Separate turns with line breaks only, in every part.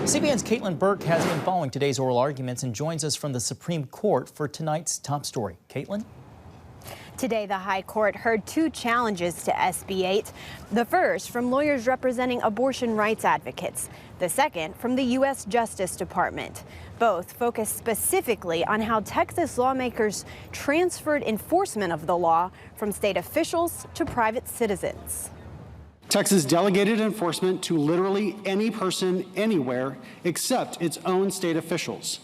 CBN's Caitlin Burke has been following today's oral arguments and joins us from the Supreme Court for tonight's top story. Caitlin?
Today, the High Court heard two challenges to SB 8. The first from lawyers representing abortion rights advocates. The second from the U.S. Justice Department. Both focus specifically on how Texas lawmakers transferred enforcement of the law from state officials to private citizens.
Texas delegated enforcement to literally any person anywhere except its own state officials.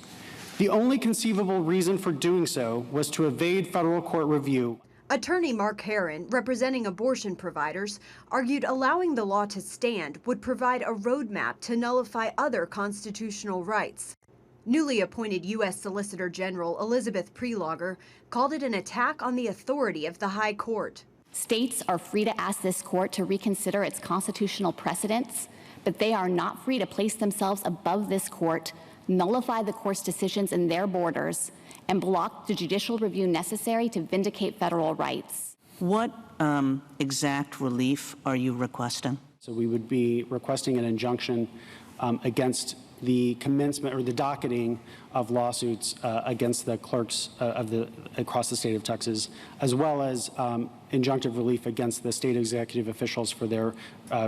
The only conceivable reason for doing so was to evade federal court review.
Attorney Mark HEARRON, representing abortion providers, argued allowing the law to stand would provide a roadmap to nullify other constitutional rights. Newly appointed U.S. Solicitor General Elizabeth PRELOGAR called it an attack on the authority of the High Court.
States are free to ask this court to reconsider its constitutional precedents, but they are not free to place themselves above this court, nullify the court's decisions in their borders, and block the judicial review necessary to vindicate federal rights.
What exact relief are you requesting?
So we would be requesting an injunction against the commencement or the docketing of lawsuits against the clerks across the state of Texas, as well as injunctive relief against the state executive officials for their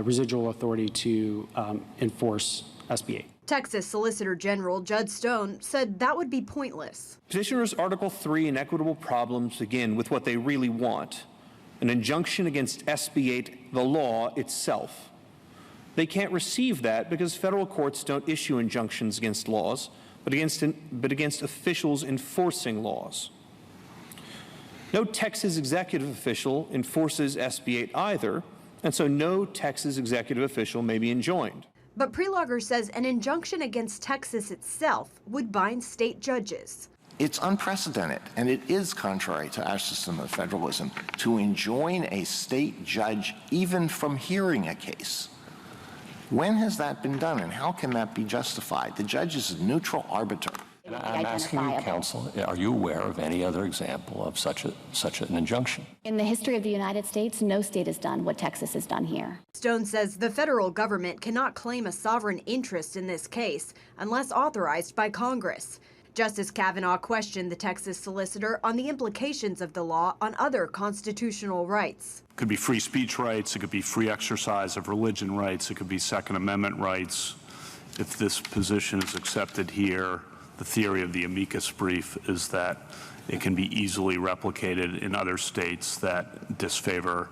residual authority to enforce SB 8.
Texas Solicitor General Judd Stone said that would be pointless.
Petitioners' Article 3 inequitable problems begin with what they really want, an injunction against SB 8, the law itself. They can't receive that because federal courts don't issue injunctions against laws, but against officials enforcing laws. No Texas executive official enforces SB 8 either, and so no Texas executive official may be enjoined.
But PRELOGAR says an injunction against Texas itself would bind state judges.
It's unprecedented, and it is contrary to our system of federalism to enjoin a state judge even from hearing a case. When has that been done, and how can that be justified? The judge is a neutral arbiter.
And I'm asking you, counsel, are you aware of any other example of such an injunction?
In the history of the United States, no state has done what Texas has done here.
Stone says the federal government cannot claim a sovereign interest in this case unless authorized by Congress. Justice KAVANAUGH questioned the Texas solicitor on the implications of the law on other constitutional rights.
It could be free speech rights, it could be free exercise of religion rights, it could be Second Amendment rights. If this position is accepted here, the theory of the amicus brief is that it can be easily replicated in other states that disfavor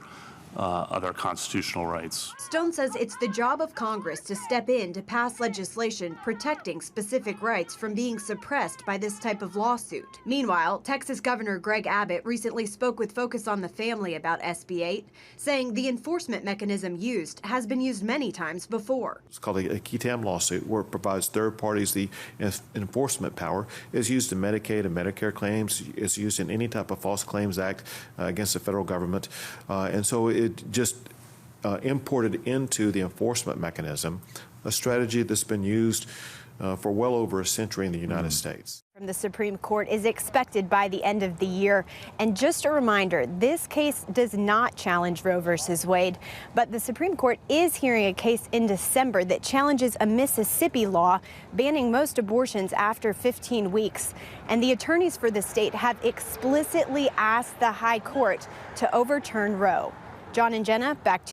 other constitutional rights.
Stone says it's the job of Congress to step in to pass legislation protecting specific rights from being suppressed by this type of lawsuit. Meanwhile, Texas Governor Greg Abbott recently spoke with Focus on the Family about SB 8, saying the enforcement mechanism used has been used many times before.
It's called a QTAM lawsuit, where it provides third parties the enforcement power. It's used in Medicaid and Medicare claims. It's used in any type of False Claims Act against the federal government. And so it just imported into the enforcement mechanism a strategy that's been used for well over a century in the United States.
From the Supreme Court is expected by the end of the year. And just a reminder, this case does not challenge Roe versus Wade, but the Supreme Court is hearing a case in December that challenges a Mississippi law banning most abortions after 15 weeks. And the attorneys for the state have explicitly asked the High Court to overturn Roe. John and Jenna, back to you.